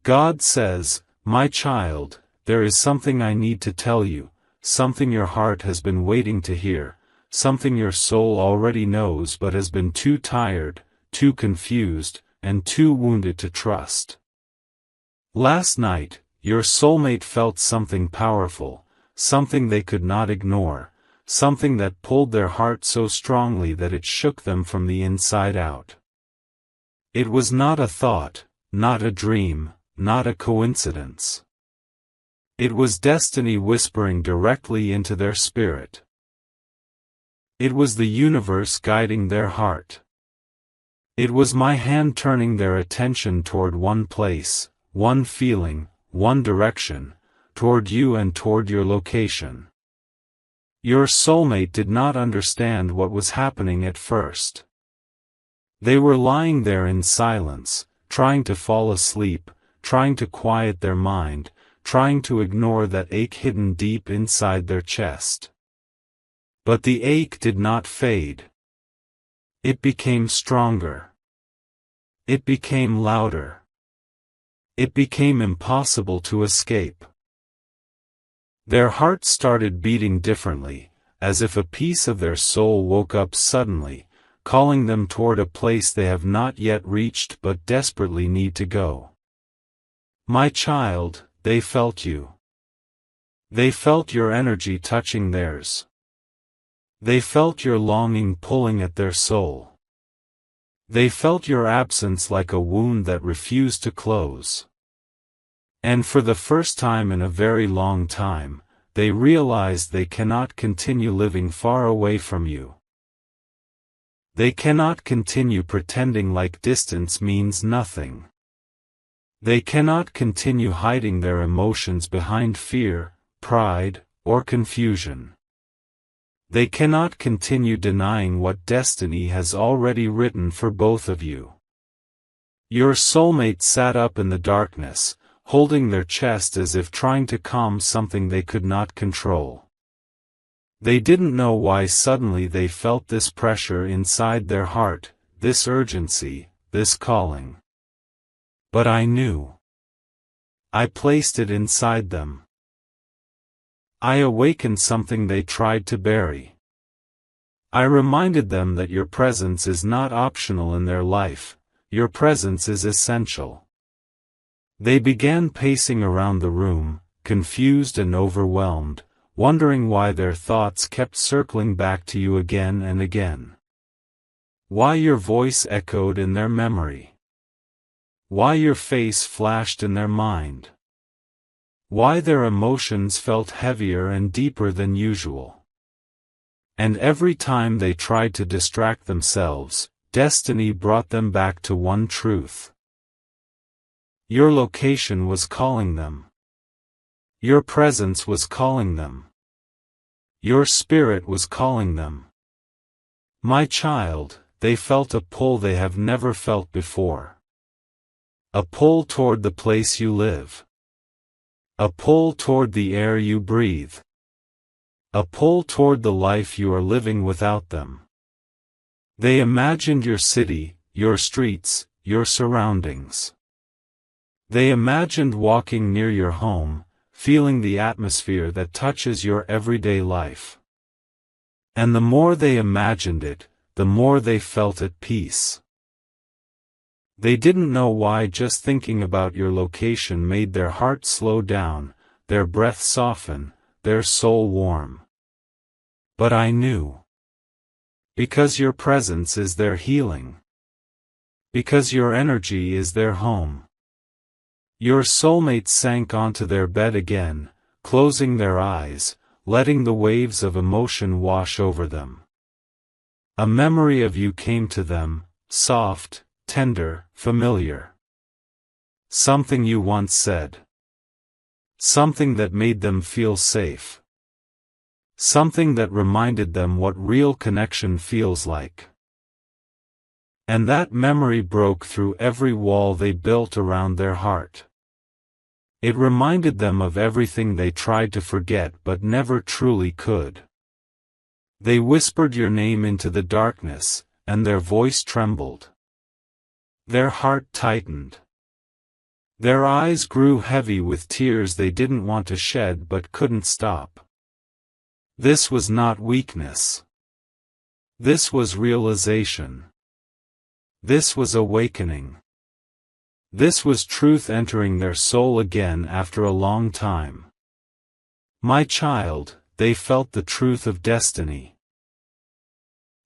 God says, "My child, there is something I need to tell you, something your heart has been waiting to hear, something your soul already knows but has been too tired, too confused, and too wounded to trust." Last night, your soulmate felt something powerful, something they could not ignore, something that pulled their heart so strongly that it shook them from the inside out. It was not a thought, not a dream, not a coincidence. It was destiny whispering directly into their spirit. It was the universe guiding their heart. It was my hand turning their attention toward one place, one feeling, one direction, toward you and toward your location. Your soulmate did not understand what was happening at first. They were lying there in silence, trying to fall asleep, trying to quiet their mind, trying to ignore that ache hidden deep inside their chest. But the ache did not fade. It became stronger. It became louder. It became impossible to escape. Their hearts started beating differently, as if a piece of their soul woke up suddenly, calling them toward a place they have not yet reached but desperately need to go. My child, they felt you. They felt your energy touching theirs. They felt your longing pulling at their soul. They felt your absence like a wound that refused to close. And for the first time in a very long time, they realized they cannot continue living far away from you. They cannot continue pretending like distance means nothing. They cannot continue hiding their emotions behind fear, pride, or confusion. They cannot continue denying what destiny has already written for both of you. Your soulmate sat up in the darkness, holding their chest as if trying to calm something they could not control. They didn't know why suddenly they felt this pressure inside their heart, this urgency, this calling. But I knew. I placed it inside them. I awakened something they tried to bury. I reminded them that your presence is not optional in their life, your presence is essential. They began pacing around the room, confused and overwhelmed, wondering why their thoughts kept circling back to you again and again. Why your voice echoed in their memory. Why your face flashed in their mind. Why their emotions felt heavier and deeper than usual. And every time they tried to distract themselves, destiny brought them back to one truth. Your location was calling them. Your presence was calling them. Your spirit was calling them. My child, they felt a pull they have never felt before. A pull toward the place you live. A pull toward the air you breathe. A pull toward the life you are living without them. They imagined your city, your streets, your surroundings. They imagined walking near your home, feeling the atmosphere that touches your everyday life. And the more they imagined it, the more they felt at peace. They didn't know why just thinking about your location made their heart slow down, their breath soften, their soul warm. But I knew. Because your presence is their healing. Because your energy is their home. Your soulmate sank onto their bed again, closing their eyes, letting the waves of emotion wash over them. A memory of you came to them, soft, tender, familiar. Something you once said. Something that made them feel safe. Something that reminded them what real connection feels like. And that memory broke through every wall they built around their heart. It reminded them of everything they tried to forget but never truly could. They whispered your name into the darkness, and their voice trembled. Their heart tightened. Their eyes grew heavy with tears they didn't want to shed but couldn't stop. This was not weakness. This was realization. This was awakening. This was truth entering their soul again after a long time. My child, they felt the truth of destiny.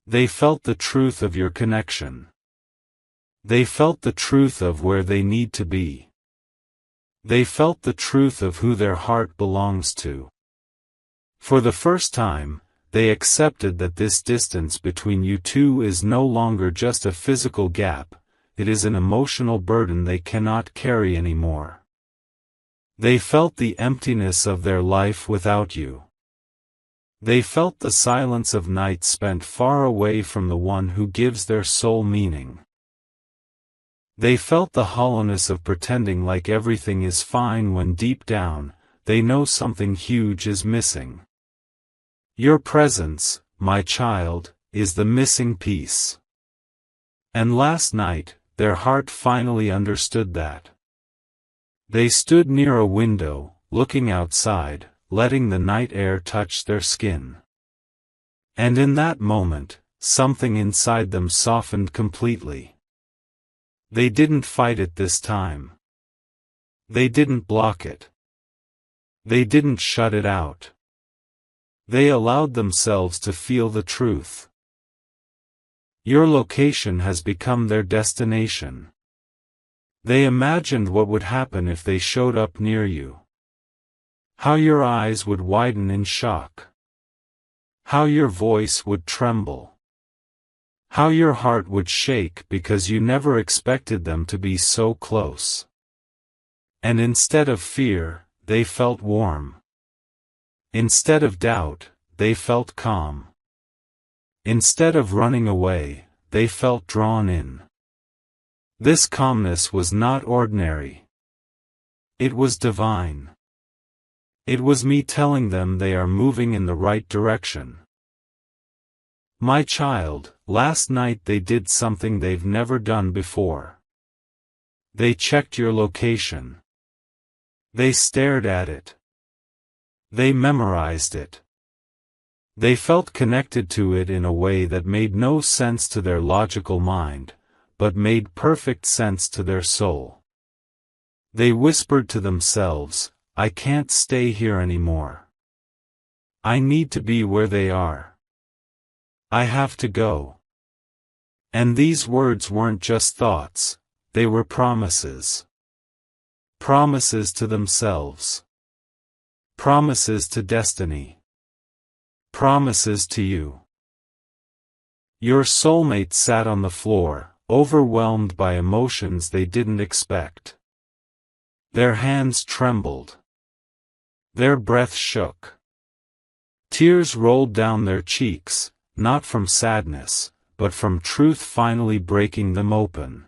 They felt the truth of your connection. They felt the truth of where they need to be. They felt the truth of who their heart belongs to. For the first time, they accepted that this distance between you two is no longer just a physical gap, it is an emotional burden they cannot carry anymore. They felt the emptiness of their life without you. They felt the silence of night spent far away from the one who gives their soul meaning. They felt the hollowness of pretending like everything is fine when deep down, they know something huge is missing. Your presence, my child, is the missing piece. And last night, their heart finally understood that. They stood near a window, looking outside, letting the night air touch their skin. And in that moment, something inside them softened completely. They didn't fight it this time. They didn't block it. They didn't shut it out. They allowed themselves to feel the truth. Your location has become their destination. They imagined what would happen if they showed up near you. How your eyes would widen in shock. How your voice would tremble. How your heart would shake because you never expected them to be so close. And instead of fear, they felt warm. Instead of doubt, they felt calm. Instead of running away, they felt drawn in. This calmness was not ordinary. It was divine. It was me telling them they are moving in the right direction. My child, last night they did something they've never done before. They checked your location. They stared at it. They memorized it. They felt connected to it in a way that made no sense to their logical mind, but made perfect sense to their soul. They whispered to themselves, I can't stay here anymore. I need to be where they are. I have to go. And these words weren't just thoughts, they were promises. Promises to themselves. Promises to destiny. Promises to you. Your soulmate sat on the floor, overwhelmed by emotions they didn't expect. Their hands trembled. Their breath shook. Tears rolled down their cheeks, not from sadness, but from truth finally breaking them open.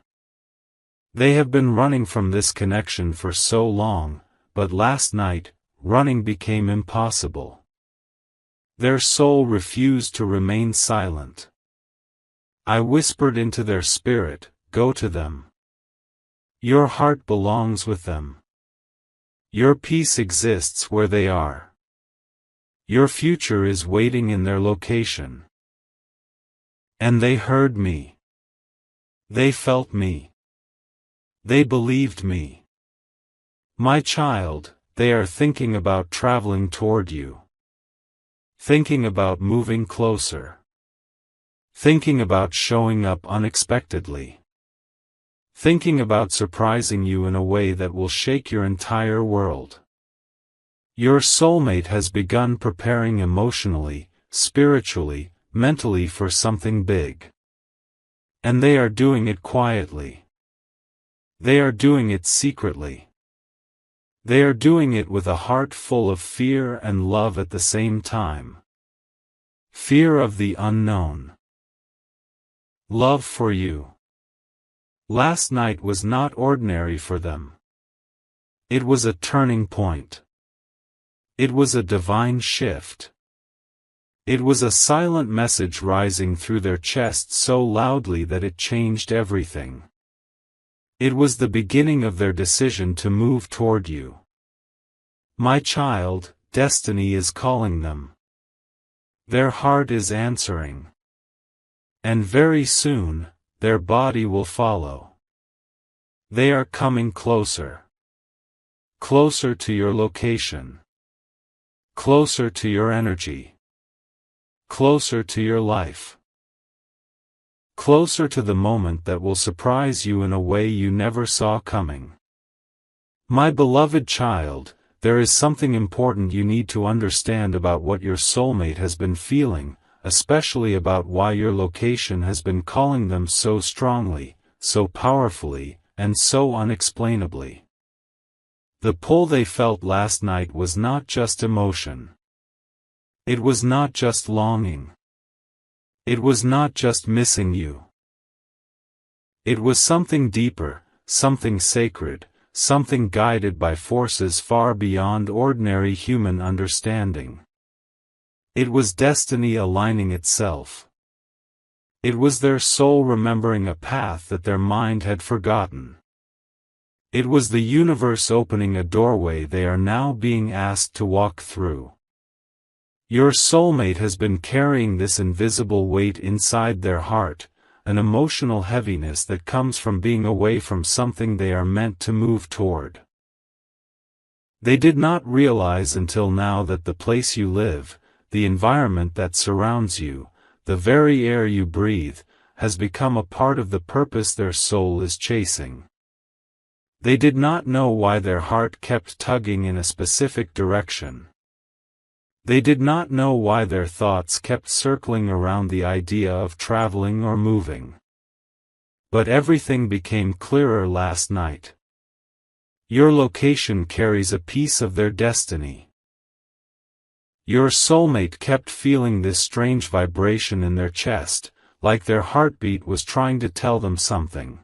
They have been running from this connection for so long, but last night, running became impossible. Their soul refused to remain silent. I whispered into their spirit, go to them. Your heart belongs with them. Your peace exists where they are. Your future is waiting in their location. And they heard me. They felt me. They believed me. My child, they are thinking about traveling toward you. Thinking about moving closer. Thinking about showing up unexpectedly. Thinking about surprising you in a way that will shake your entire world. Your soulmate has begun preparing emotionally, spiritually, mentally for something big. And they are doing it quietly. They are doing it secretly. They are doing it with a heart full of fear and love at the same time. Fear of the unknown. Love for you. Last night was not ordinary for them. It was a turning point. It was a divine shift. It was a silent message rising through their chests so loudly that it changed everything. It was the beginning of their decision to move toward you. My child, destiny is calling them. Their heart is answering. And very soon, their body will follow. They are coming closer. Closer to your location. Closer to your energy. Closer to your life. Closer to the moment that will surprise you in a way you never saw coming. My beloved child, there is something important you need to understand about what your soulmate has been feeling, especially about why your location has been calling them so strongly, so powerfully, and so unexplainably. The pull they felt last night was not just emotion. It was not just longing. It was not just missing you. It was something deeper, something sacred, something guided by forces far beyond ordinary human understanding. It was destiny aligning itself. It was their soul remembering a path that their mind had forgotten. It was the universe opening a doorway they are now being asked to walk through. Your soulmate has been carrying this invisible weight inside their heart, an emotional heaviness that comes from being away from something they are meant to move toward. They did not realize until now that the place you live, the environment that surrounds you, the very air you breathe, has become a part of the purpose their soul is chasing. They did not know why their heart kept tugging in a specific direction. They did not know why their thoughts kept circling around the idea of traveling or moving. But everything became clearer last night. Your location carries a piece of their destiny. Your soulmate kept feeling this strange vibration in their chest, like their heartbeat was trying to tell them something.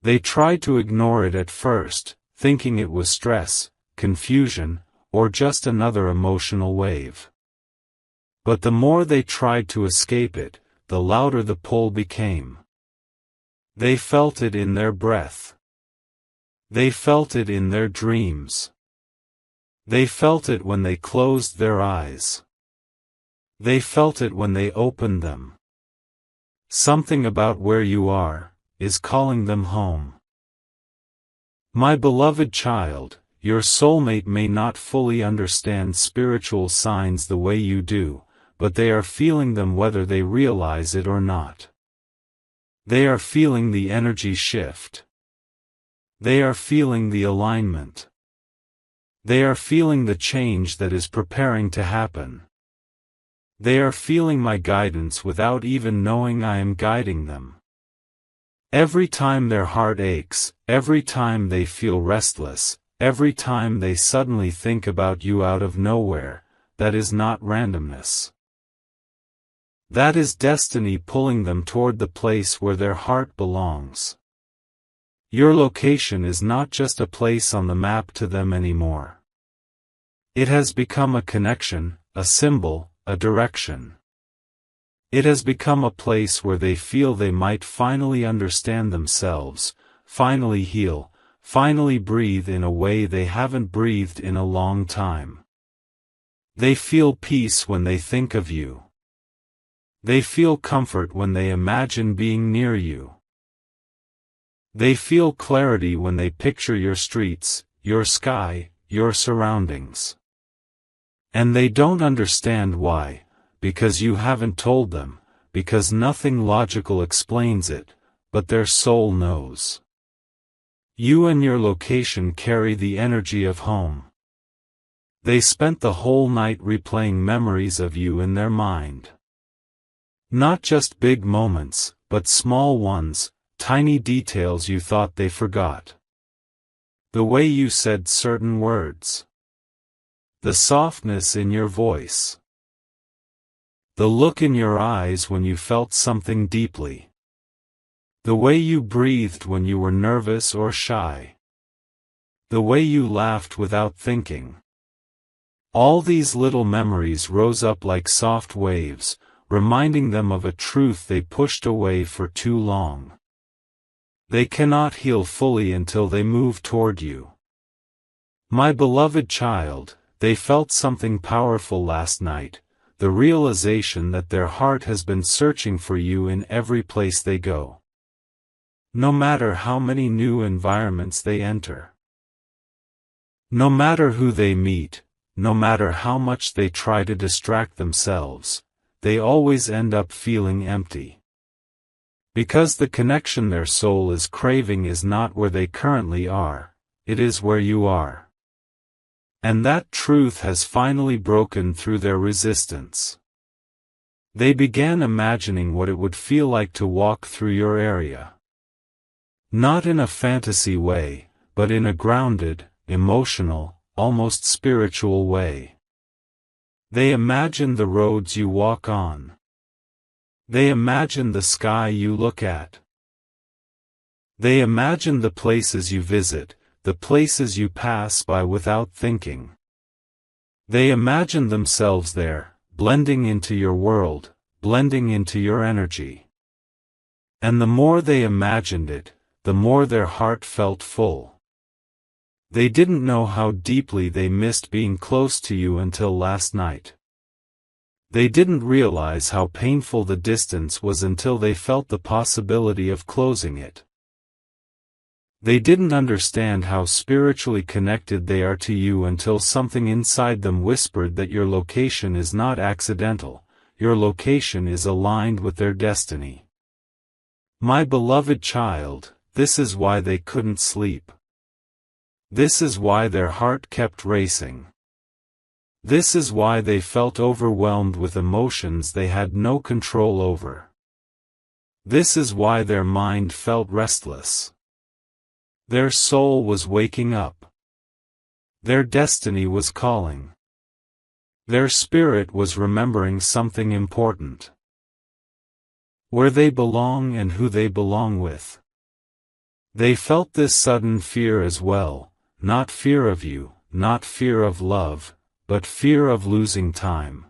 They tried to ignore it at first, thinking it was stress, confusion, or just another emotional wave. But the more they tried to escape it, the louder the pull became. They felt it in their breath. They felt it in their dreams. They felt it when they closed their eyes. They felt it when they opened them. Something about where you are is calling them home. My beloved child, your soulmate may not fully understand spiritual signs the way you do, but they are feeling them whether they realize it or not. They are feeling the energy shift. They are feeling the alignment. They are feeling the change that is preparing to happen. They are feeling my guidance without even knowing I am guiding them. Every time their heart aches, every time they feel restless, every time they suddenly think about you out of nowhere, that is not randomness. That is destiny pulling them toward the place where their heart belongs. Your location is not just a place on the map to them anymore. It has become a connection, a symbol, a direction. It has become a place where they feel they might finally understand themselves, finally heal, finally breathe in a way they haven't breathed in a long time. They feel peace when they think of you. They feel comfort when they imagine being near you. They feel clarity when they picture your streets, your sky, your surroundings. And they don't understand why, because you haven't told them, because nothing logical explains it, but their soul knows. You and your location carry the energy of home. They spent the whole night replaying memories of you in their mind. Not just big moments, but small ones, tiny details you thought they forgot. The way you said certain words. The softness in your voice. The look in your eyes when you felt something deeply. The way you breathed when you were nervous or shy. The way you laughed without thinking. All these little memories rose up like soft waves, reminding them of a truth they pushed away for too long. They cannot heal fully until they move toward you. My beloved child, they felt something powerful last night, the realization that their heart has been searching for you in every place they go. No matter how many new environments they enter. No matter who they meet, no matter how much they try to distract themselves, they always end up feeling empty. Because the connection their soul is craving is not where they currently are, it is where you are. And that truth has finally broken through their resistance. They began imagining what it would feel like to walk through your area. Not in a fantasy way, but in a grounded, emotional, almost spiritual way. They imagine the roads you walk on. They imagine the sky you look at. They imagine the places you visit, the places you pass by without thinking. They imagine themselves there, blending into your world, blending into your energy. And the more they imagined it, the more their heart felt full. They didn't know how deeply they missed being close to you until last night. They didn't realize how painful the distance was until they felt the possibility of closing it. They didn't understand how spiritually connected they are to you until something inside them whispered that your location is not accidental, your location is aligned with their destiny. My beloved child, this is why they couldn't sleep. This is why their heart kept racing. This is why they felt overwhelmed with emotions they had no control over. This is why their mind felt restless. Their soul was waking up. Their destiny was calling. Their spirit was remembering something important. Where they belong and who they belong with. They felt this sudden fear as well, not fear of you, not fear of love, but fear of losing time.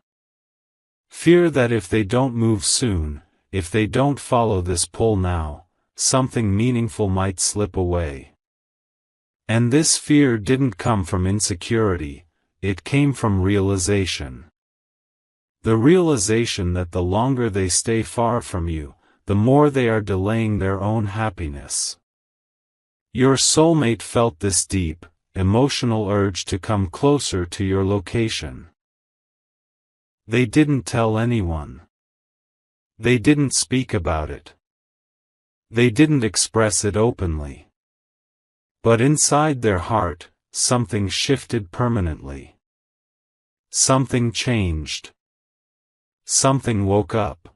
Fear that if they don't move soon, if they don't follow this pull now, something meaningful might slip away. And this fear didn't come from insecurity, it came from realization. The realization that the longer they stay far from you, the more they are delaying their own happiness. Your soulmate felt this deep, emotional urge to come closer to your location. They didn't tell anyone. They didn't speak about it. They didn't express it openly. But inside their heart, something shifted permanently. Something changed. Something woke up.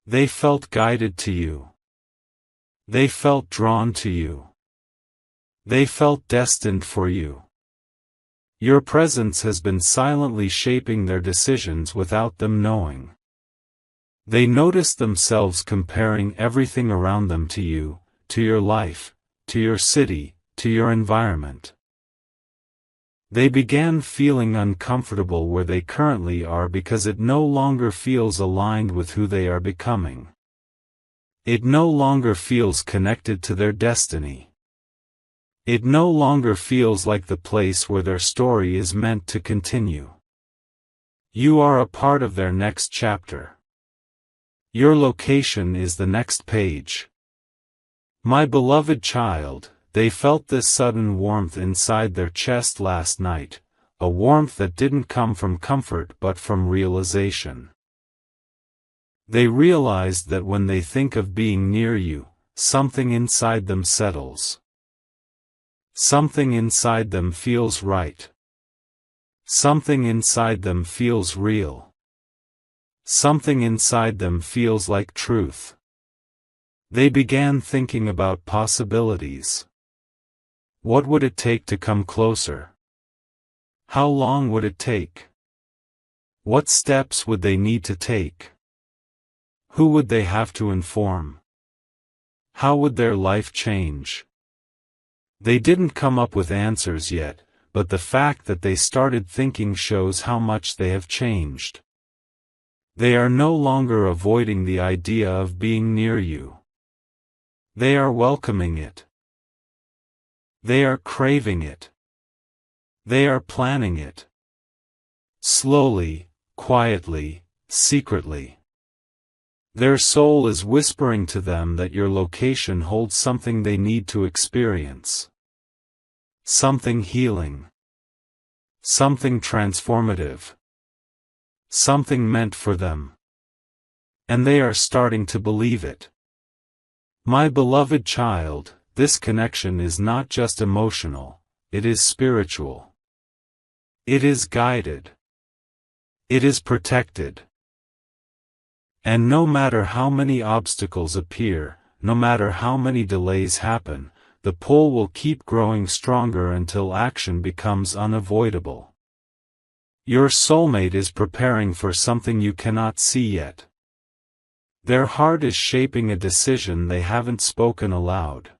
They felt guided to you. They felt drawn to you. They felt destined for you. Your presence has been silently shaping their decisions without them knowing. They noticed themselves comparing everything around them to you, to your life, to your city, to your environment. They began feeling uncomfortable where they currently are because it no longer feels aligned with who they are becoming. It no longer feels connected to their destiny. It no longer feels like the place where their story is meant to continue. You are a part of their next chapter. Your location is the next page. My beloved child, they felt this sudden warmth inside their chest last night, a warmth that didn't come from comfort but from realization. They realized that when they think of being near you, something inside them settles. Something inside them feels right. Something inside them feels real. Something inside them feels like truth. They began thinking about possibilities. What would it take to come closer? How long would it take? What steps would they need to take? Who would they have to inform? How would their life change? They didn't come up with answers yet, but the fact that they started thinking shows how much they have changed. They are no longer avoiding the idea of being near you. They are welcoming it. They are craving it. They are planning it. Slowly, quietly, secretly. Their soul is whispering to them that your location holds something they need to experience. Something healing. Something transformative. Something meant for them. And they are starting to believe it. My beloved child, this connection is not just emotional, it is spiritual. It is guided. It is protected. And no matter how many obstacles appear, no matter how many delays happen, the pull will keep growing stronger until action becomes unavoidable. Your soulmate is preparing for something you cannot see yet. Their heart is shaping a decision they haven't spoken aloud.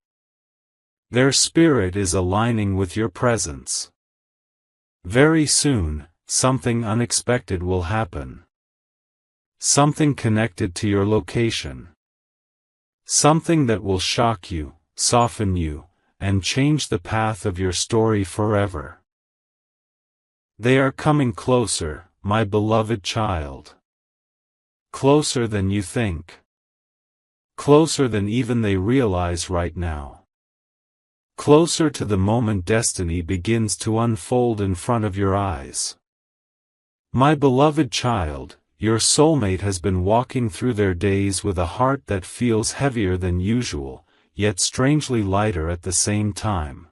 Their spirit is aligning with your presence. Very soon, something unexpected will happen. Something connected to your location. Something that will shock you, soften you, and change the path of your story forever. They are coming closer, my beloved child. Closer than you think. Closer than even they realize right now. Closer to the moment destiny begins to unfold in front of your eyes. My beloved child, your soulmate has been walking through their days with a heart that feels heavier than usual, yet strangely lighter at the same time.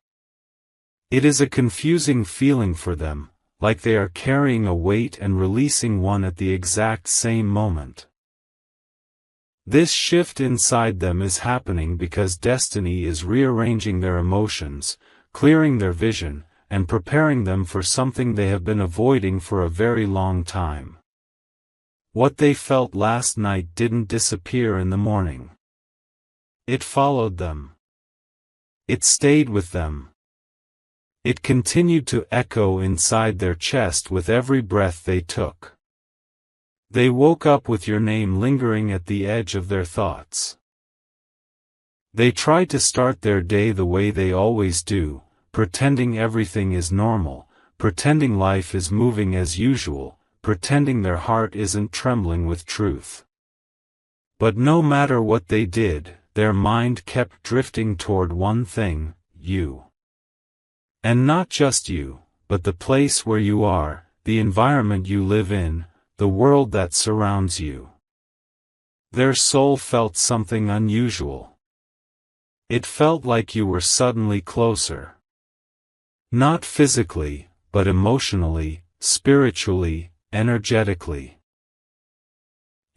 It is a confusing feeling for them, like they are carrying a weight and releasing one at the exact same moment. This shift inside them is happening because destiny is rearranging their emotions, clearing their vision, and preparing them for something they have been avoiding for a very long time. What they felt last night didn't disappear in the morning. It followed them. It stayed with them. It continued to echo inside their chest with every breath they took. They woke up with your name lingering at the edge of their thoughts. They tried to start their day the way they always do, pretending everything is normal, pretending life is moving as usual, pretending their heart isn't trembling with truth. But no matter what they did, their mind kept drifting toward one thing, you. And not just you, but the place where you are, the environment you live in, the world that surrounds you. Their soul felt something unusual. It felt like you were suddenly closer. Not physically, but emotionally, spiritually, energetically.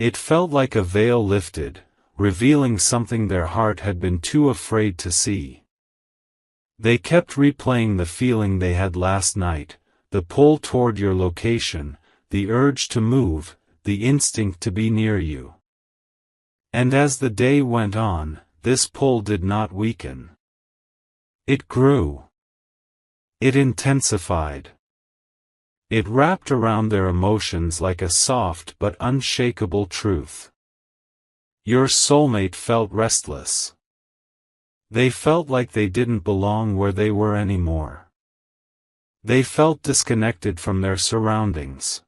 It felt like a veil lifted, revealing something their heart had been too afraid to see. They kept replaying the feeling they had last night, the pull toward your location, the urge to move, the instinct to be near you. And as the day went on, this pull did not weaken. It grew. It intensified. It wrapped around their emotions like a soft but unshakable truth. Your soulmate felt restless. They felt like they didn't belong where they were anymore. They felt disconnected from their surroundings.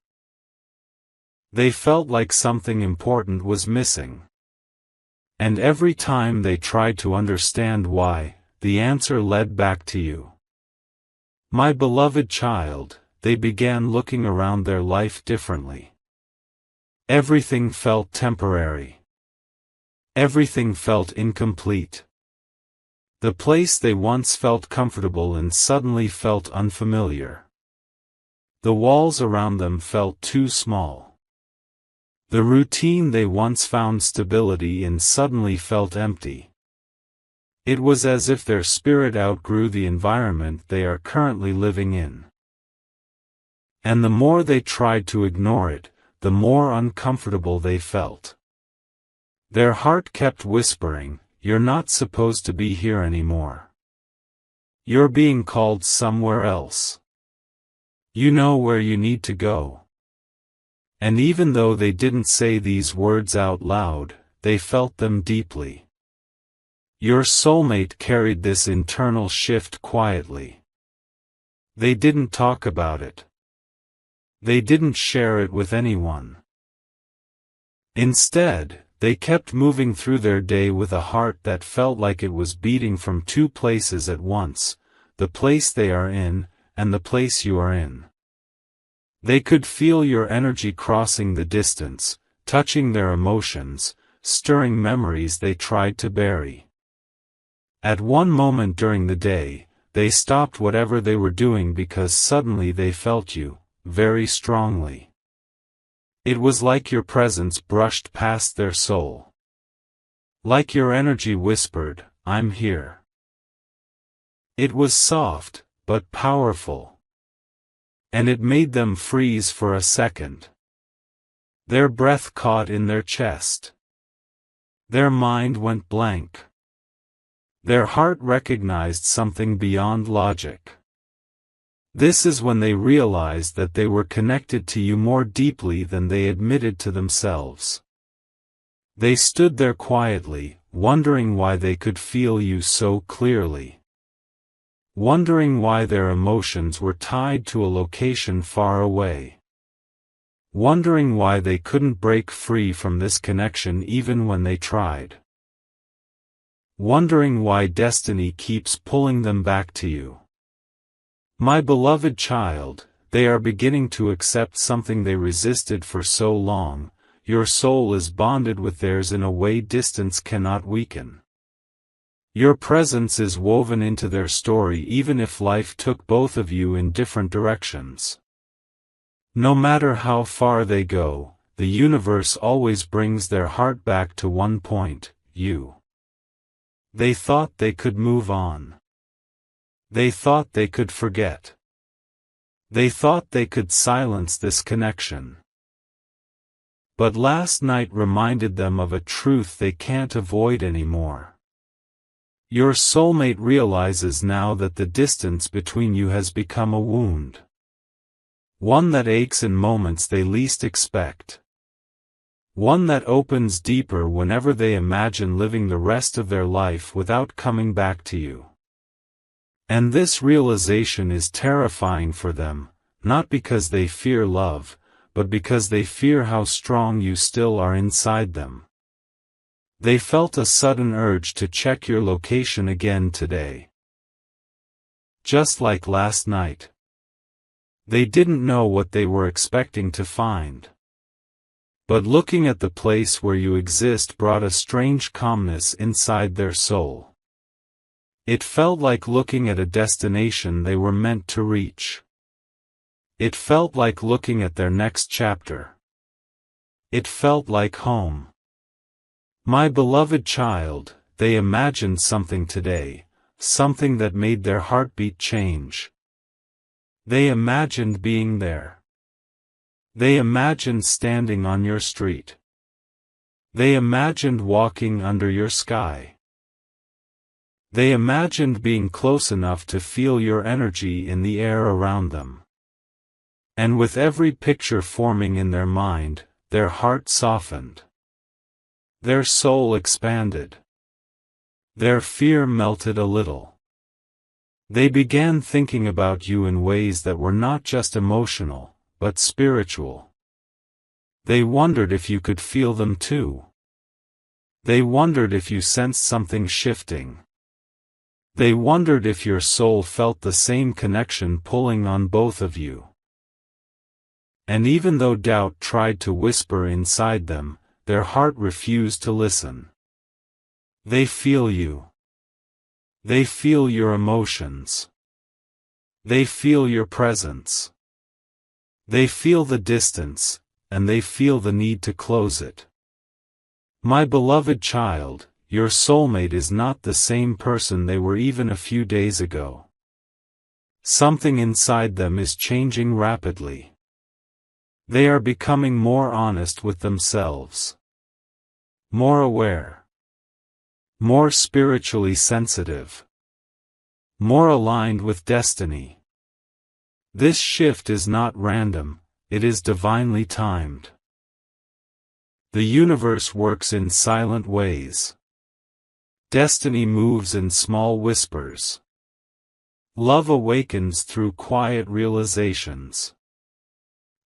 They felt like something important was missing. And every time they tried to understand why, the answer led back to you. My beloved child, they began looking around their life differently. Everything felt temporary. Everything felt incomplete. The place they once felt comfortable in suddenly felt unfamiliar. The walls around them felt too small. The routine they once found stability in suddenly felt empty. It was as if their spirit outgrew the environment they are currently living in. And the more they tried to ignore it, the more uncomfortable they felt. Their heart kept whispering, "You're not supposed to be here anymore. You're being called somewhere else. You know where you need to go." And even though they didn't say these words out loud, they felt them deeply. Your soulmate carried this internal shift quietly. They didn't talk about it. They didn't share it with anyone. Instead, they kept moving through their day with a heart that felt like it was beating from two places at once, the place they are in, and the place you are in. They could feel your energy crossing the distance, touching their emotions, stirring memories they tried to bury. At one moment during the day, they stopped whatever they were doing because suddenly they felt you, very strongly. It was like your presence brushed past their soul. Like your energy whispered, "I'm here." It was soft, but powerful. And it made them freeze for a second. Their breath caught in their chest. Their mind went blank. Their heart recognized something beyond logic. This is when they realized that they were connected to you more deeply than they admitted to themselves. They stood there quietly, wondering why they could feel you so clearly. Wondering why their emotions were tied to a location far away. Wondering why they couldn't break free from this connection even when they tried. Wondering why destiny keeps pulling them back to you. My beloved child, they are beginning to accept something they resisted for so long. Your soul is bonded with theirs in a way distance cannot weaken. Your presence is woven into their story even if life took both of you in different directions. No matter how far they go, the universe always brings their heart back to one point, you. They thought they could move on. They thought they could forget. They thought they could silence this connection. But last night reminded them of a truth they can't avoid anymore. Your soulmate realizes now that the distance between you has become a wound. One that aches in moments they least expect. One that opens deeper whenever they imagine living the rest of their life without coming back to you. And this realization is terrifying for them, not because they fear love, but because they fear how strong you still are inside them. They felt a sudden urge to check your location again today. Just like last night. They didn't know what they were expecting to find. But looking at the place where you exist brought a strange calmness inside their soul. It felt like looking at a destination they were meant to reach. It felt like looking at their next chapter. It felt like home. My beloved child, they imagined something today, something that made their heartbeat change. They imagined being there. They imagined standing on your street. They imagined walking under your sky. They imagined being close enough to feel your energy in the air around them. And with every picture forming in their mind, their heart softened. Their soul expanded. Their fear melted a little. They began thinking about you in ways that were not just emotional, but spiritual. They wondered if you could feel them too. They wondered if you sensed something shifting. They wondered if your soul felt the same connection pulling on both of you. And even though doubt tried to whisper inside them, their heart refused to listen. They feel you. They feel your emotions. They feel your presence. They feel the distance, and they feel the need to close it. My beloved child, your soulmate is not the same person they were even a few days ago. Something inside them is changing rapidly. They are becoming more honest with themselves. More aware. More spiritually sensitive. More aligned with destiny. This shift is not random, it is divinely timed. The universe works in silent ways. Destiny moves in small whispers. Love awakens through quiet realizations.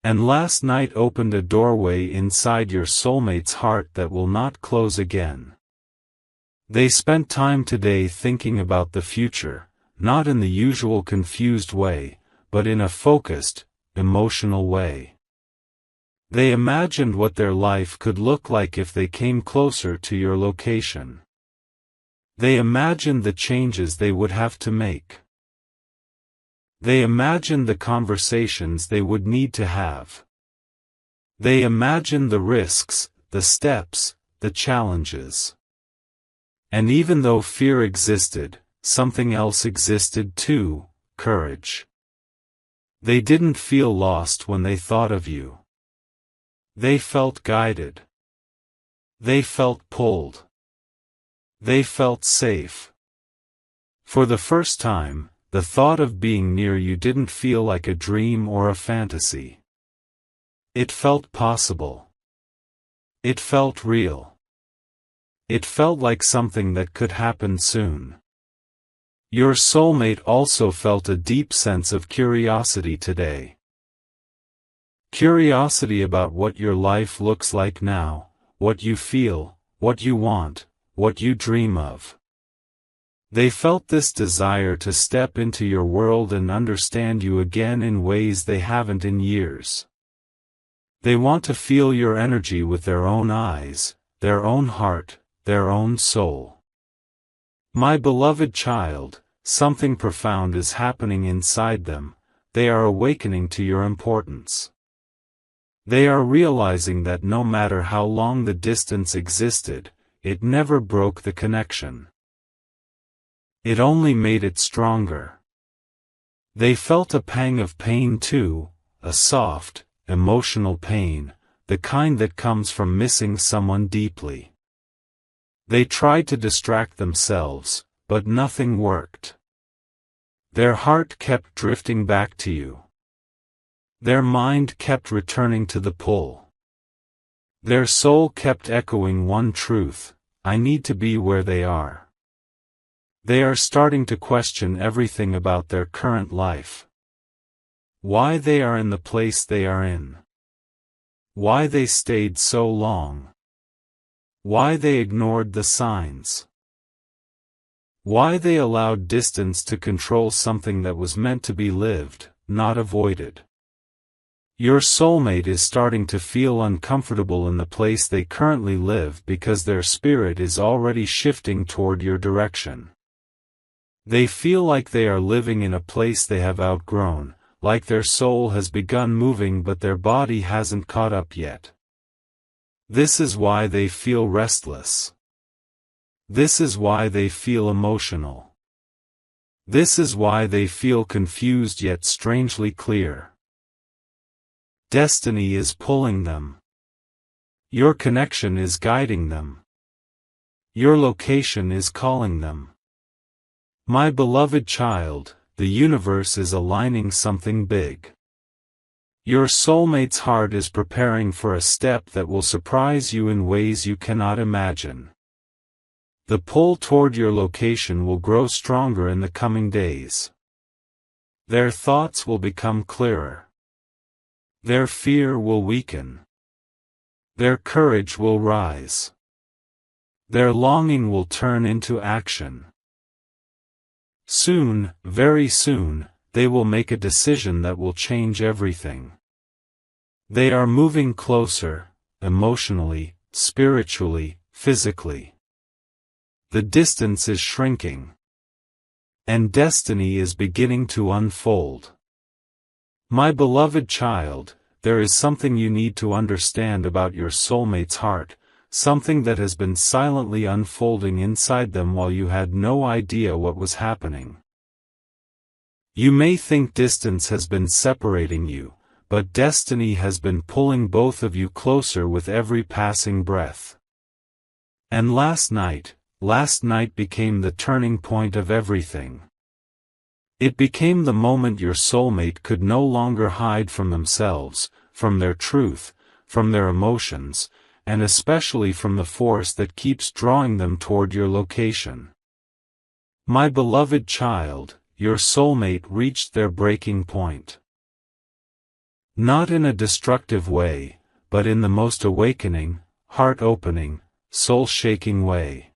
And last night opened a doorway inside your soulmate's heart that will not close again. They spent time today thinking about the future, not in the usual confused way, but in a focused, emotional way. They imagined what their life could look like if they came closer to your location. They imagined the changes they would have to make. They imagined the conversations they would need to have. They imagined the risks, the steps, the challenges. And even though fear existed, something else existed too, courage. They didn't feel lost when they thought of you. They felt guided. They felt pulled. They felt safe. For the first time, the thought of being near you didn't feel like a dream or a fantasy. It felt possible. It felt real. It felt like something that could happen soon. Your soulmate also felt a deep sense of curiosity today. Curiosity about what your life looks like now, what you feel, what you want, what you dream of. They felt this desire to step into your world and understand you again in ways they haven't in years. They want to feel your energy with their own eyes, their own heart, their own soul. My beloved child, something profound is happening inside them. They are awakening to your importance. They are realizing that no matter how long the distance existed, it never broke the connection. It only made it stronger. They felt a pang of pain too, a soft, emotional pain, the kind that comes from missing someone deeply. They tried to distract themselves, but nothing worked. Their heart kept drifting back to you. Their mind kept returning to the pull. Their soul kept echoing one truth: I need to be where they are. They are starting to question everything about their current life. Why they are in the place they are in. Why they stayed so long. Why they ignored the signs. Why they allowed distance to control something that was meant to be lived, not avoided. Your soulmate is starting to feel uncomfortable in the place they currently live because their spirit is already shifting toward your direction. They feel like they are living in a place they have outgrown, like their soul has begun moving but their body hasn't caught up yet. This is why they feel restless. This is why they feel emotional. This is why they feel confused yet strangely clear. Destiny is pulling them. Your connection is guiding them. Your location is calling them. My beloved child, the universe is aligning something big. Your soulmate's heart is preparing for a step that will surprise you in ways you cannot imagine. The pull toward your location will grow stronger in the coming days. Their thoughts will become clearer. Their fear will weaken. Their courage will rise. Their longing will turn into action. Soon, very soon, they will make a decision that will change everything. They are moving closer, emotionally, spiritually, physically. The distance is shrinking. And destiny is beginning to unfold. My beloved child, there is something you need to understand about your soulmate's heart, something that has been silently unfolding inside them while you had no idea what was happening. You may think distance has been separating you, but destiny has been pulling both of you closer with every passing breath. And last night became the turning point of everything. It became the moment your soulmate could no longer hide from themselves, from their truth, from their emotions, and especially from the force that keeps drawing them toward your location. My beloved child, your soulmate reached their breaking point. Not in a destructive way, but in the most awakening, heart-opening, soul-shaking way.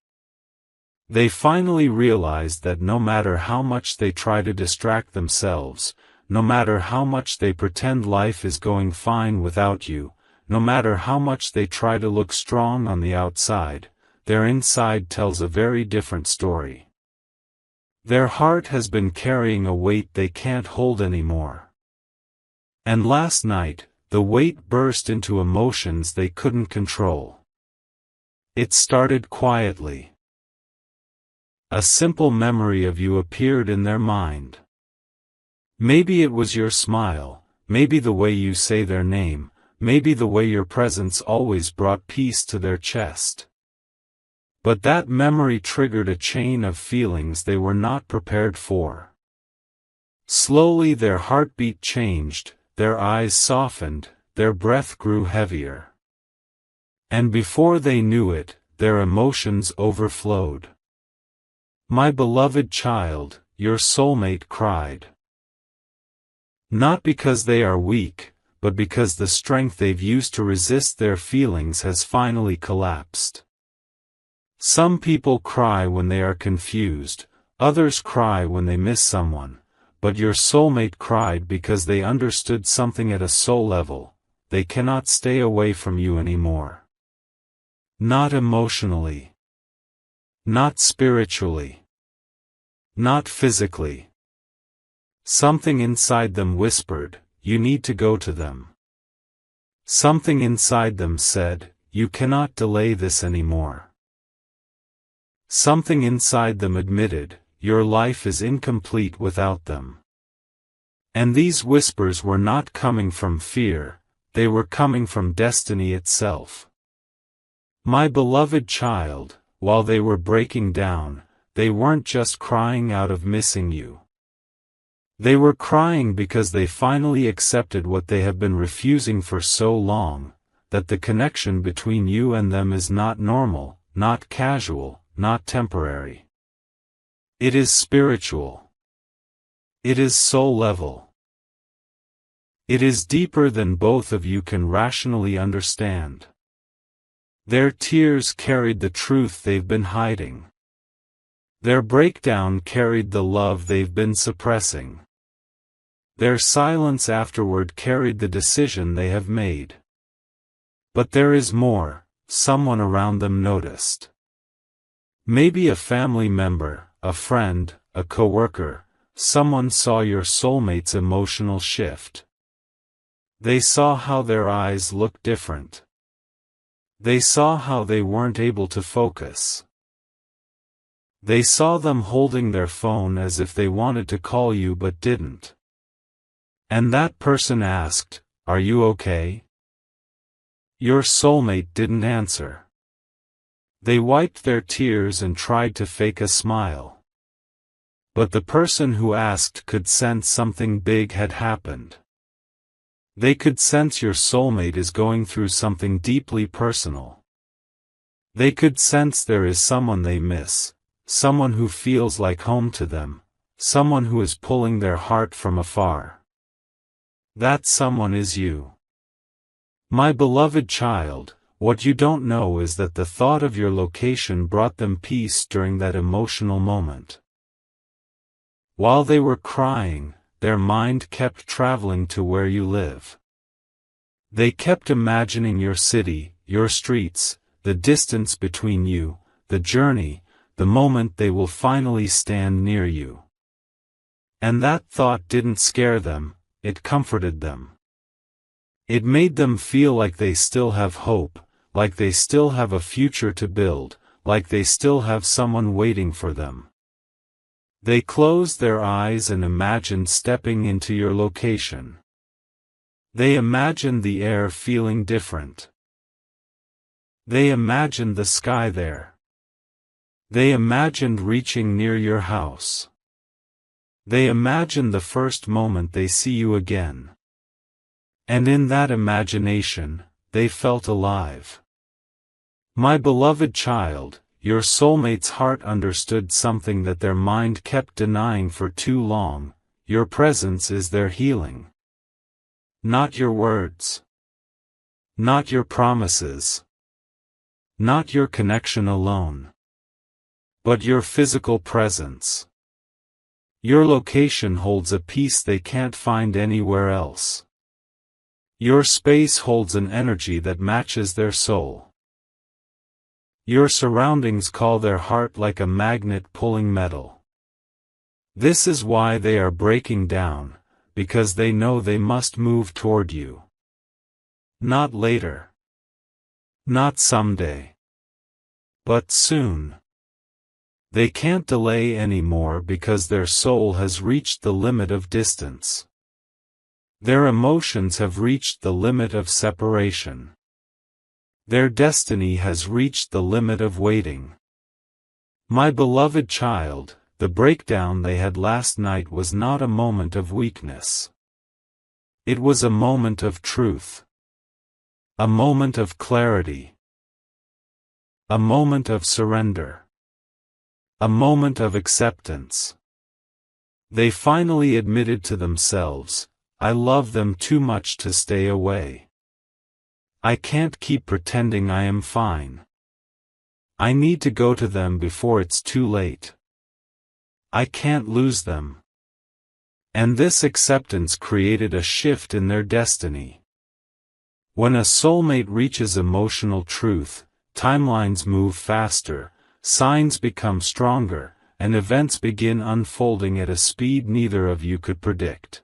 They finally realized that no matter how much they try to distract themselves, no matter how much they pretend life is going fine without you, no matter how much they try to look strong on the outside, their inside tells a very different story. Their heart has been carrying a weight they can't hold anymore. And last night, the weight burst into emotions they couldn't control. It started quietly. A simple memory of you appeared in their mind. Maybe it was your smile, maybe the way you say their name, maybe the way your presence always brought peace to their chest. But that memory triggered a chain of feelings they were not prepared for. Slowly their heartbeat changed, their eyes softened, their breath grew heavier. And before they knew it, their emotions overflowed. My beloved child, your soulmate cried. Not because they are weak, but because the strength they've used to resist their feelings has finally collapsed. Some people cry when they are confused, others cry when they miss someone, but your soulmate cried because they understood something at a soul level. They cannot stay away from you anymore. Not emotionally. Not spiritually. Not physically. Something inside them whispered, you need to go to them. Something inside them said, you cannot delay this anymore. Something inside them admitted, your life is incomplete without them. And these whispers were not coming from fear, they were coming from destiny itself. My beloved child, while they were breaking down, they weren't just crying out of missing you. They were crying because they finally accepted what they have been refusing for so long, that the connection between you and them is not normal, not casual, not temporary. It is spiritual. It is soul level. It is deeper than both of you can rationally understand. Their tears carried the truth they've been hiding. Their breakdown carried the love they've been suppressing. Their silence afterward carried the decision they have made. But there is more, someone around them noticed. Maybe a family member, a friend, a coworker, someone saw your soulmate's emotional shift. They saw how their eyes looked different. They saw how they weren't able to focus. They saw them holding their phone as if they wanted to call you but didn't. And that person asked, are you okay? Your soulmate didn't answer. They wiped their tears and tried to fake a smile. But the person who asked could sense something big had happened. They could sense your soulmate is going through something deeply personal. They could sense there is someone they miss, someone who feels like home to them, someone who is pulling their heart from afar. That someone is you. My beloved child, what you don't know is that the thought of your location brought them peace during that emotional moment. While they were crying, their mind kept traveling to where you live. They kept imagining your city, your streets, the distance between you, the journey, the moment they will finally stand near you. And that thought didn't scare them, it comforted them. It made them feel like they still have hope, like they still have a future to build, like they still have someone waiting for them. They closed their eyes and imagined stepping into your location. They imagined the air feeling different. They imagined the sky there. They imagined reaching near your house. They imagined the first moment they see you again. And in that imagination, they felt alive. My beloved child, your soulmate's heart understood something that their mind kept denying for too long. Your presence is their healing. Not your words. Not your promises. Not your connection alone. But your physical presence. Your location holds a peace they can't find anywhere else. Your space holds an energy that matches their soul. Your surroundings call their heart like a magnet pulling metal. This is why they are breaking down, because they know they must move toward you. Not later. Not someday. But soon. They can't delay anymore because their soul has reached the limit of distance. Their emotions have reached the limit of separation. Their destiny has reached the limit of waiting. My beloved child, the breakdown they had last night was not a moment of weakness. It was a moment of truth. A moment of clarity. A moment of surrender. A moment of acceptance. They finally admitted to themselves, I love them too much to stay away. I can't keep pretending I am fine. I need to go to them before it's too late. I can't lose them. And this acceptance created a shift in their destiny. When a soulmate reaches emotional truth, timelines move faster, signs become stronger, and events begin unfolding at a speed neither of you could predict.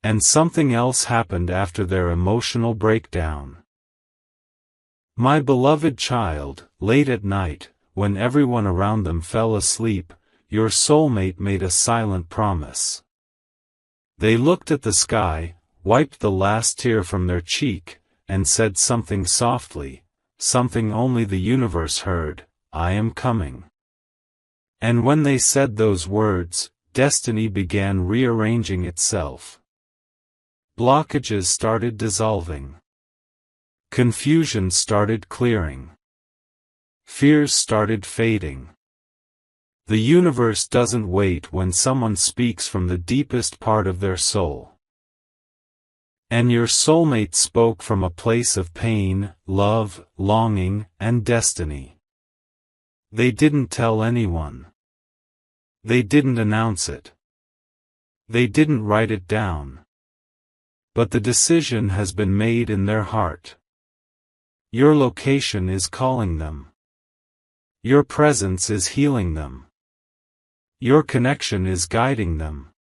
And something else happened after their emotional breakdown. My beloved child, late at night, when everyone around them fell asleep, your soulmate made a silent promise. They looked at the sky, wiped the last tear from their cheek, and said something softly, something only the universe heard, I am coming. And when they said those words, destiny began rearranging itself. Blockages started dissolving. Confusion started clearing. Fears started fading. The universe doesn't wait when someone speaks from the deepest part of their soul. And your soulmate spoke from a place of pain, love, longing, and destiny. They didn't tell anyone. They didn't announce it. They didn't write it down. But the decision has been made in their heart. Your location is calling them. Your presence is healing them. Your connection is guiding them.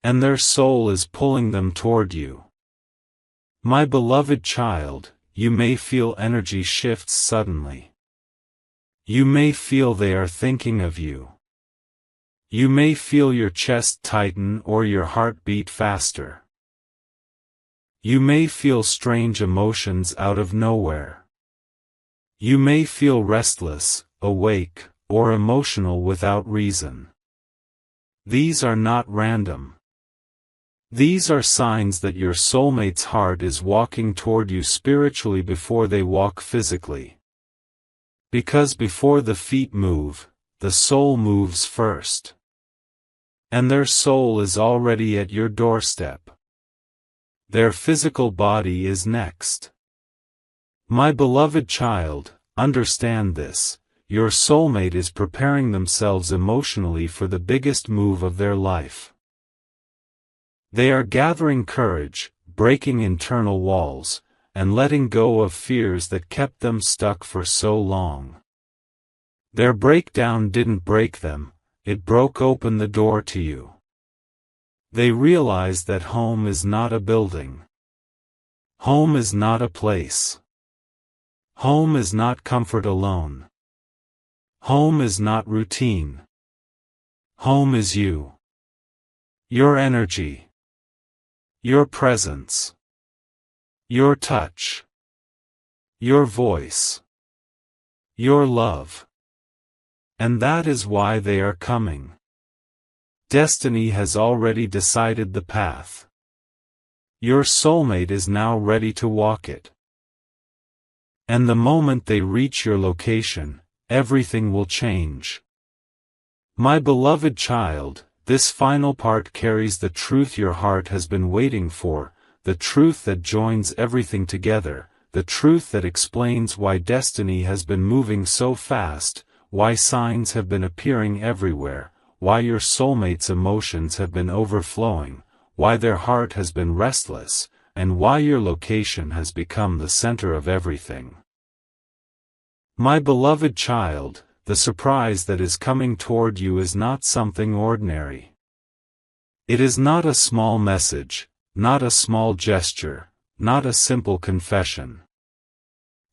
And their soul is pulling them toward you. My beloved child, you may feel energy shifts suddenly. You may feel they are thinking of you. You may feel your chest tighten or your heart beat faster. You may feel strange emotions out of nowhere. You may feel restless, awake, or emotional without reason. These are not random. These are signs that your soulmate's heart is walking toward you spiritually before they walk physically. Because before the feet move, the soul moves first. And their soul is already at your doorstep. Their physical body is next. My beloved child, understand this, your soulmate is preparing themselves emotionally for the biggest move of their life. They are gathering courage, breaking internal walls, and letting go of fears that kept them stuck for so long. Their breakdown didn't break them, it broke open the door to you. They realized that home is not a building. Home is not a place. Home is not comfort alone. Home is not routine. Home is you. Your energy. Your presence. Your touch. Your voice. Your love. And that is why they are coming. Destiny has already decided the path. Your soulmate is now ready to walk it. And the moment they reach your location, everything will change. My beloved child, this final part carries the truth your heart has been waiting for, the truth that joins everything together, the truth that explains why destiny has been moving so fast, why signs have been appearing everywhere, why your soulmate's emotions have been overflowing, why their heart has been restless, and why your location has become the center of everything. My beloved child, the surprise that is coming toward you is not something ordinary. It is not a small message, not a small gesture, not a simple confession.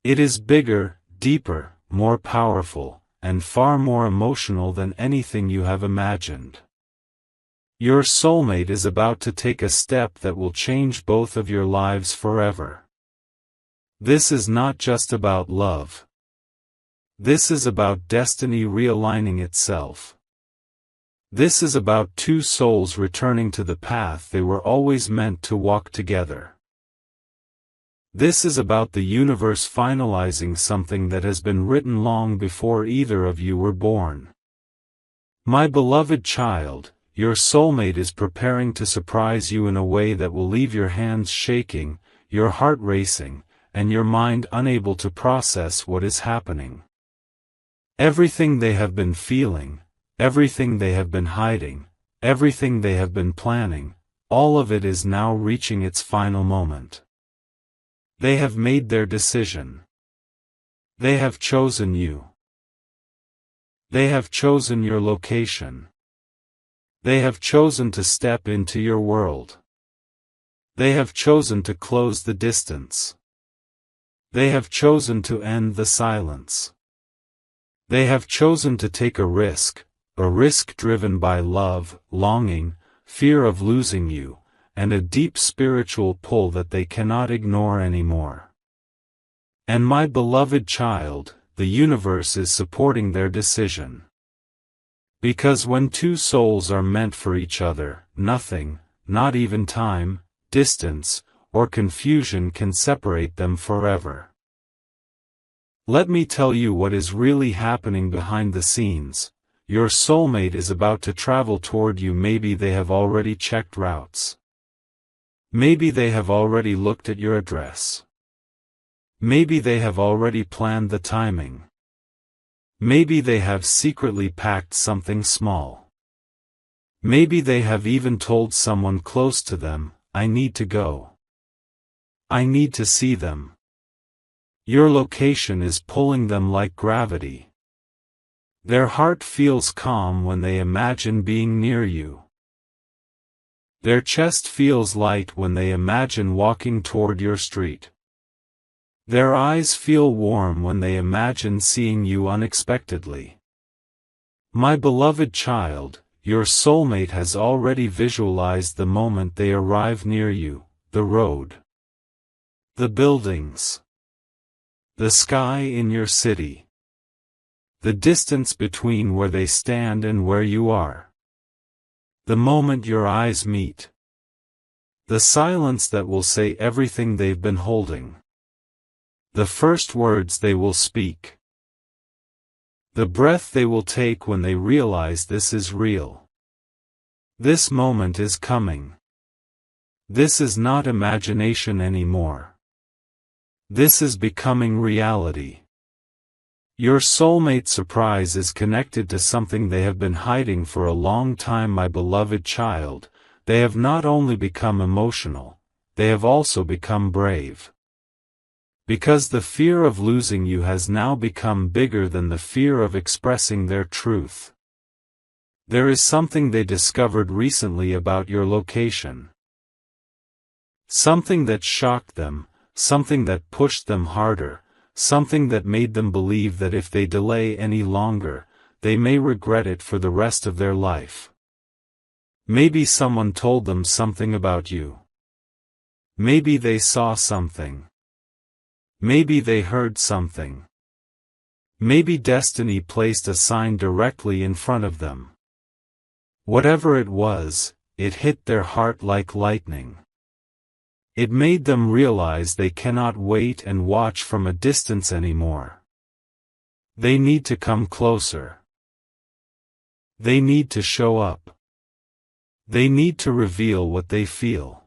It is bigger, deeper, more powerful, and far more emotional than anything you have imagined. Your soulmate is about to take a step that will change both of your lives forever. This is not just about love. This is about destiny realigning itself. This is about two souls returning to the path they were always meant to walk together. This is about the universe finalizing something that has been written long before either of you were born. My beloved child, your soulmate is preparing to surprise you in a way that will leave your hands shaking, your heart racing, and your mind unable to process what is happening. Everything they have been feeling, everything they have been hiding, everything they have been planning, all of it is now reaching its final moment. They have made their decision. They have chosen you. They have chosen your location. They have chosen to step into your world. They have chosen to close the distance. They have chosen to end the silence. They have chosen to take a risk driven by love, longing, fear of losing you, and a deep spiritual pull that they cannot ignore anymore. And my beloved child, the universe is supporting their decision. Because when two souls are meant for each other, nothing, not even time, distance, or confusion can separate them forever. Let me tell you what is really happening behind the scenes. Your soulmate is about to travel toward you. Maybe they have already checked routes. Maybe they have already looked at your address. Maybe they have already planned the timing. Maybe they have secretly packed something small. Maybe they have even told someone close to them, I need to go. I need to see them. Your location is pulling them like gravity. Their heart feels calm when they imagine being near you. Their chest feels light when they imagine walking toward your street. Their eyes feel warm when they imagine seeing you unexpectedly. My beloved child, your soulmate has already visualized the moment they arrive near you, the road, the buildings, the sky in your city, the distance between where they stand and where you are. The moment your eyes meet. The silence that will say everything they've been holding. The first words they will speak. The breath they will take when they realize this is real. This moment is coming. This is not imagination anymore. This is becoming reality. Your soulmate surprise is connected to something they have been hiding for a long time, my beloved child. They have not only become emotional, they have also become brave. Because the fear of losing you has now become bigger than the fear of expressing their truth. There is something they discovered recently about your location. Something that shocked them, something that pushed them harder, something that made them believe that if they delay any longer, they may regret it for the rest of their life. Maybe someone told them something about you. Maybe they saw something. Maybe they heard something. Maybe destiny placed a sign directly in front of them. Whatever it was, it hit their heart like lightning. It made them realize they cannot wait and watch from a distance anymore. They need to come closer. They need to show up. They need to reveal what they feel.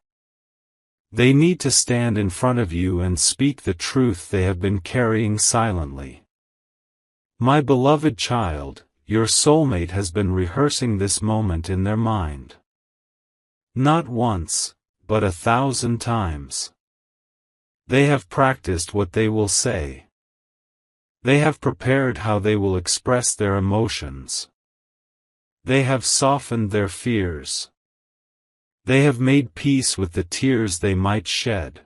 They need to stand in front of you and speak the truth they have been carrying silently. My beloved child, your soulmate has been rehearsing this moment in their mind. Not once, but 1,000 times. They have practiced what they will say. They have prepared how they will express their emotions. They have softened their fears. They have made peace with the tears they might shed.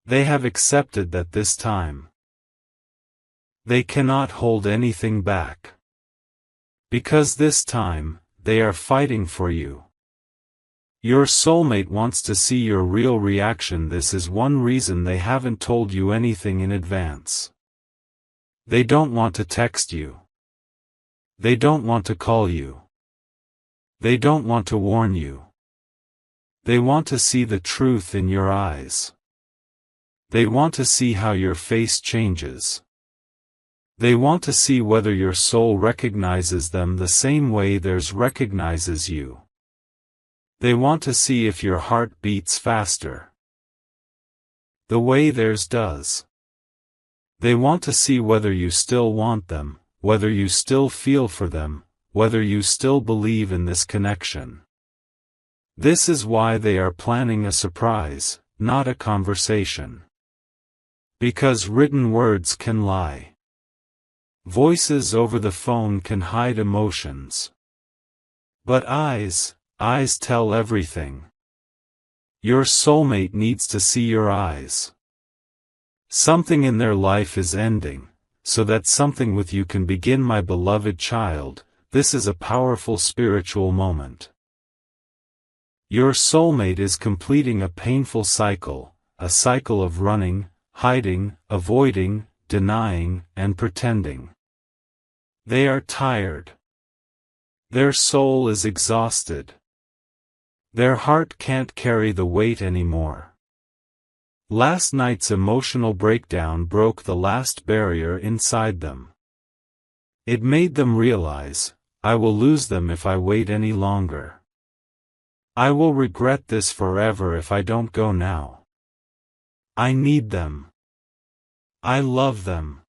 They have accepted that this time they cannot hold anything back. Because this time, they are fighting for you. Your soulmate wants to see your real reaction. This is one reason they haven't told you anything in advance. They don't want to text you. They don't want to call you. They don't want to warn you. They want to see the truth in your eyes. They want to see how your face changes. They want to see whether your soul recognizes them the same way theirs recognizes you. They want to see if your heart beats faster, the way theirs does. They want to see whether you still want them, whether you still feel for them, whether you still believe in this connection. This is why they are planning a surprise, not a conversation. Because written words can lie. Voices over the phone can hide emotions. But eyes tell everything. Your soulmate needs to see your eyes. Something in their life is ending, so that something with you can begin. My beloved child, this is a powerful spiritual moment. Your soulmate is completing a painful cycle, a cycle of running, hiding, avoiding, denying, and pretending. They are tired. Their soul is exhausted. Their heart can't carry the weight anymore. Last night's emotional breakdown broke the last barrier inside them. It made them realize, I will lose them if I wait any longer. I will regret this forever if I don't go now. I need them. I love them.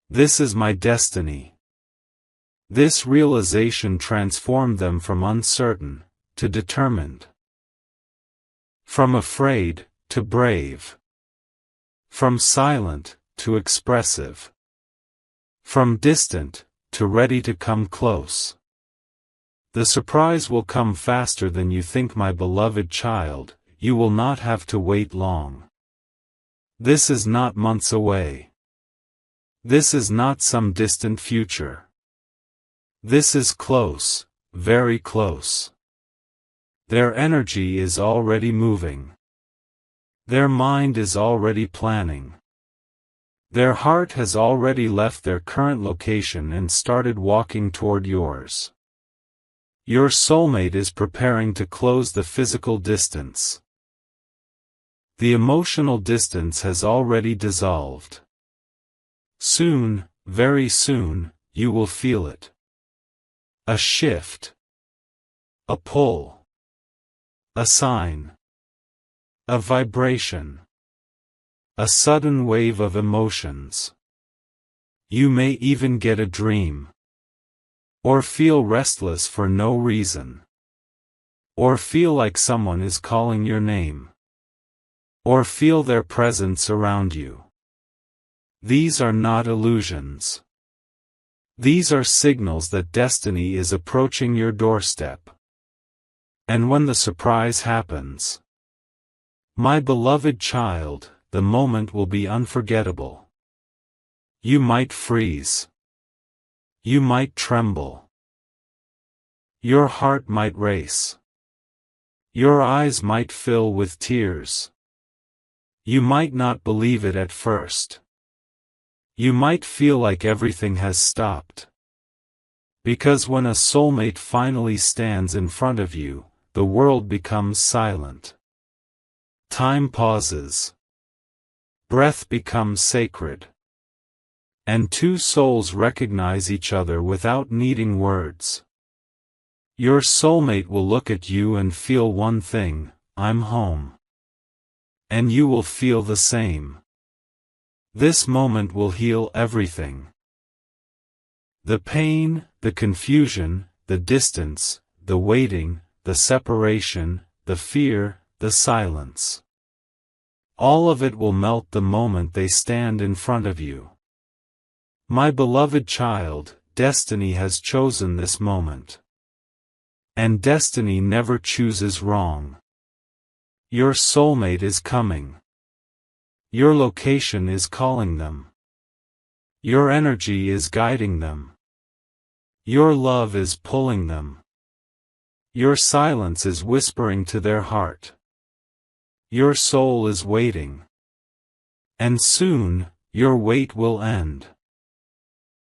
This is my destiny. This realization transformed them from uncertain to determined. From afraid to brave. From silent to expressive. From distant to ready to come close. The surprise will come faster than you think, my beloved child. You will not have to wait long. This is not months away. This is not some distant future. This is close, very close. Their energy is already moving. Their mind is already planning. Their heart has already left their current location and started walking toward yours. Your soulmate is preparing to close the physical distance. The emotional distance has already dissolved. Soon, very soon, you will feel it. A shift. A pull. A sign. A vibration. A sudden wave of emotions. You may even get a dream. Or feel restless for no reason. Or feel like someone is calling your name. Or feel their presence around you. These are not illusions. These are signals that destiny is approaching your doorstep. And when the surprise happens, my beloved child, the moment will be unforgettable. You might freeze. You might tremble. Your heart might race. Your eyes might fill with tears. You might not believe it at first. You might feel like everything has stopped. Because when a soulmate finally stands in front of you, the world becomes silent. Time pauses. Breath becomes sacred. And two souls recognize each other without needing words. Your soulmate will look at you and feel one thing: I'm home. And you will feel the same. This moment will heal everything. The pain, the confusion, the distance, the waiting, the separation, the fear, the silence. All of it will melt the moment they stand in front of you. My beloved child, destiny has chosen this moment. And destiny never chooses wrong. Your soulmate is coming. Your location is calling them. Your energy is guiding them. Your love is pulling them. Your silence is whispering to their heart. Your soul is waiting. And soon, your wait will end.